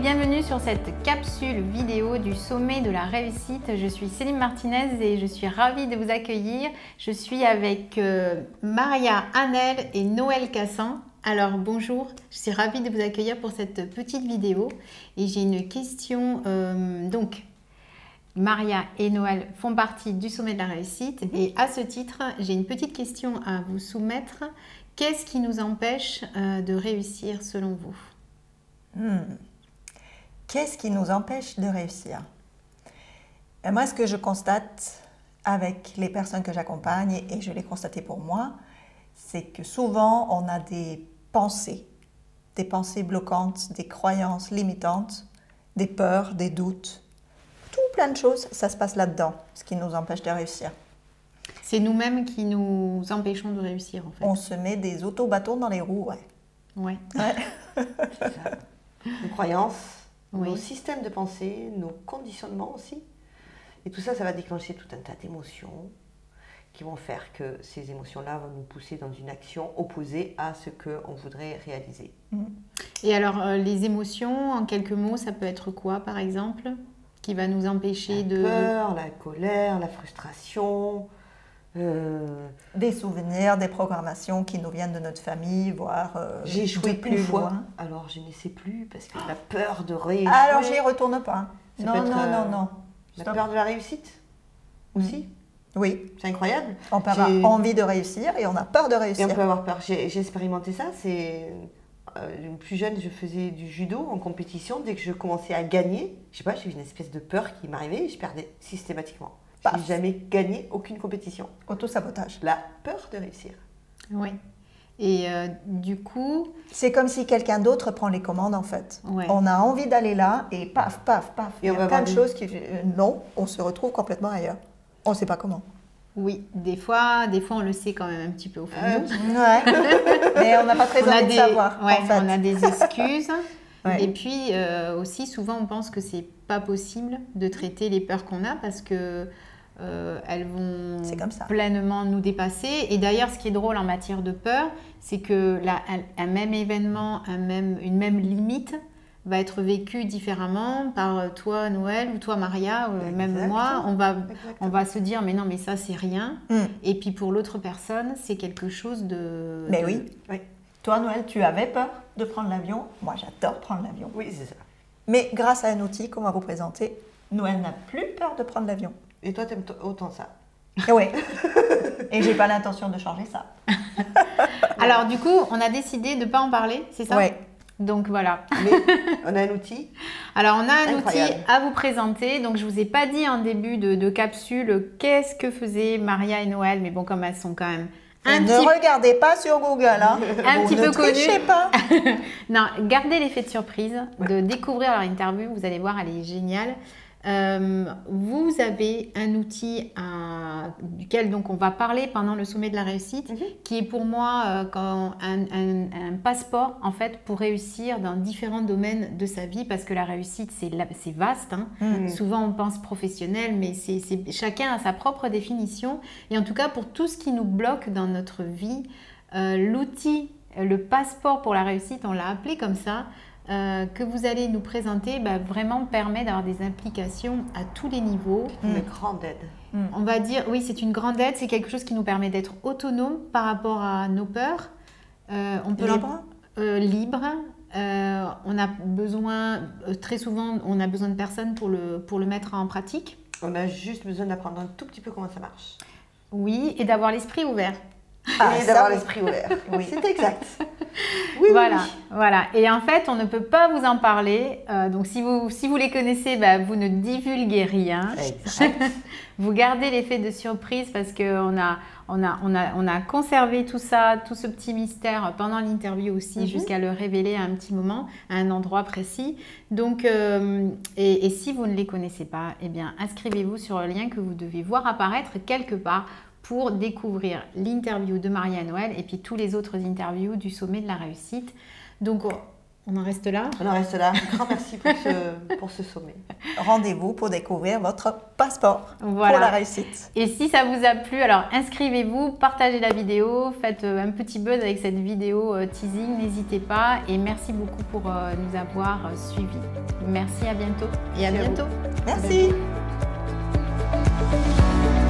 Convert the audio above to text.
bienvenue sur cette capsule vidéo du sommet de la réussite. Je suis Céline Martinez et je suis ravie de vous accueillir. Je suis avec Maria Hanel et Noël Cassan. Alors bonjour, je suis ravie de vous accueillir pour cette petite vidéo et j'ai une question. Donc, Maria et Noël font partie du sommet de la réussite et à ce titre, j'ai une petite question à vous soumettre. Qu'est-ce qui nous empêche de réussir selon vous ? Qu'est-ce qui nous empêche de réussir? Et moi, ce que je constate avec les personnes que j'accompagne, et je l'ai constaté pour moi, c'est que souvent, on a des pensées bloquantes, des croyances limitantes, des peurs, des doutes, tout plein de choses, ça se passe là-dedans, ce qui nous empêche de réussir. C'est nous-mêmes qui nous empêchons de réussir, en fait. On se met des auto-bâtons dans les roues, Ouais. C'est ça. Nos croyances, Oui. nos systèmes de pensée, nos conditionnements aussi. Et tout ça, ça va déclencher tout un tas d'émotions qui vont faire que ces émotions-là vont nous pousser dans une action opposée à ce qu'on voudrait réaliser. Et alors, les émotions, en quelques mots, ça peut être quoi, par exemple, qui va nous empêcher La peur, la colère, la frustration. des souvenirs, des programmations qui nous viennent de notre famille, voire J'ai échoué de plus une fois, loin. alors je n'essaie plus parce que la peur de rééchouer. Alors, j'y retourne pas. Ça Non, peut être, non. La Stop. peur de la réussite aussi. Oui, C'est incroyable. on peut avoir envie de réussir et on a peur de Et réussir. on peut avoir peur. J'ai expérimenté ça. Plus jeune, je faisais du judo en compétition. Dès que je commençais à gagner, je sais pas, j'ai eu une espèce de peur qui m'arrivait et je perdais systématiquement. Je Paf. n'ai jamais gagné aucune compétition. Auto-sabotage. La peur de réussir. Oui. Et du coup, C'est comme si quelqu'un d'autre prend les commandes en fait. Ouais. On a envie d'aller là et paf, paf, paf. Et Il y on a va plein avoir de choses qui... non, on se retrouve complètement ailleurs. On ne sait pas comment. oui, des fois, on le sait quand même un petit peu au fond de nous. Ouais. Mais on n'a pas très envie de savoir ouais, en fait. on a des excuses. Ouais. Et puis aussi, souvent, on pense que c'est pas possible de traiter les peurs qu'on a parce que elles vont C'est comme ça. pleinement nous dépasser. Et d'ailleurs, ce qui est drôle en matière de peur, c'est que un même événement, une même limite va être vécu différemment par toi, Noël, ou toi, Maria, même Exactement. moi. On va se dire, mais non, mais ça, c'est rien. Et puis pour l'autre personne, c'est quelque chose de... Mais de- oui. Oui, Toi, Noël, tu avais peur de prendre l'avion. Moi, j'adore prendre l'avion. oui, c'est ça. Mais grâce à un outil qu'on va vous présenter, Noël n'a plus peur de prendre l'avion. Et toi, t'aimes autant ça. Et oui. Et j'ai pas l'intention de changer ça. Alors du coup, on a décidé de ne pas en parler, c'est ça? Oui. Donc voilà. Mais on a un outil. Alors on a un outil Incroyable. à vous présenter. Donc je ne vous ai pas dit en début de capsule qu'est-ce que faisaient Maria et Noël, mais bon, comme elles sont quand même Ne regardez pas sur Google, hein. Un petit Ne peu connues. trichez pas. Non, gardez l'effet de surprise, de découvrir leur interview. Vous allez voir, elle est géniale. Vous avez un outil duquel donc on va parler pendant le sommet de la réussite, qui est pour moi un passeport en fait pour réussir dans différents domaines de sa vie, parce que la réussite c'est vaste. Hein. Souvent on pense professionnel, mais chacun a sa propre définition. Et en tout cas pour tout ce qui nous bloque dans notre vie, l'outil, le passeport pour la réussite, on l'a appelé comme ça. Que vous allez nous présenter vraiment permet d'avoir des implications à tous les niveaux. Une grande aide. On va dire, oui, c'est une grande aide, c'est quelque chose qui nous permet d'être autonome par rapport à nos peurs. On peut libre. On a besoin, très souvent, on a besoin de personnes pour le mettre en pratique. On a juste besoin d'apprendre un tout petit peu comment ça marche. Oui, et d'avoir l'esprit ouvert. Et d'avoir l'esprit ouvert. Oui, c'est exact. Oui, Voilà, oui. voilà. Et en fait, on ne peut pas vous en parler. Donc, si vous les connaissez, vous ne divulguez rien. Exact. Vous gardez l'effet de surprise parce qu'on a conservé tout ça, tout ce petit mystère pendant l'interview aussi, jusqu'à le révéler à un petit moment, à un endroit précis. Donc, et si vous ne les connaissez pas, eh bien, inscrivez-vous sur le lien que vous devez voir apparaître quelque part pour découvrir l'interview de Maria et Noël et puis tous les autres interviews du sommet de la réussite. Donc, On en reste là. On en reste là. Un grand merci pour ce sommet. Rendez-vous pour découvrir votre passeport Voilà. pour la réussite. Et si ça vous a plu, alors inscrivez-vous, partagez la vidéo, faites un petit buzz avec cette vidéo teasing, n'hésitez pas. Et merci beaucoup pour nous avoir suivis. Merci, à bientôt. Et à Merci à vous. bientôt. Merci. À bientôt.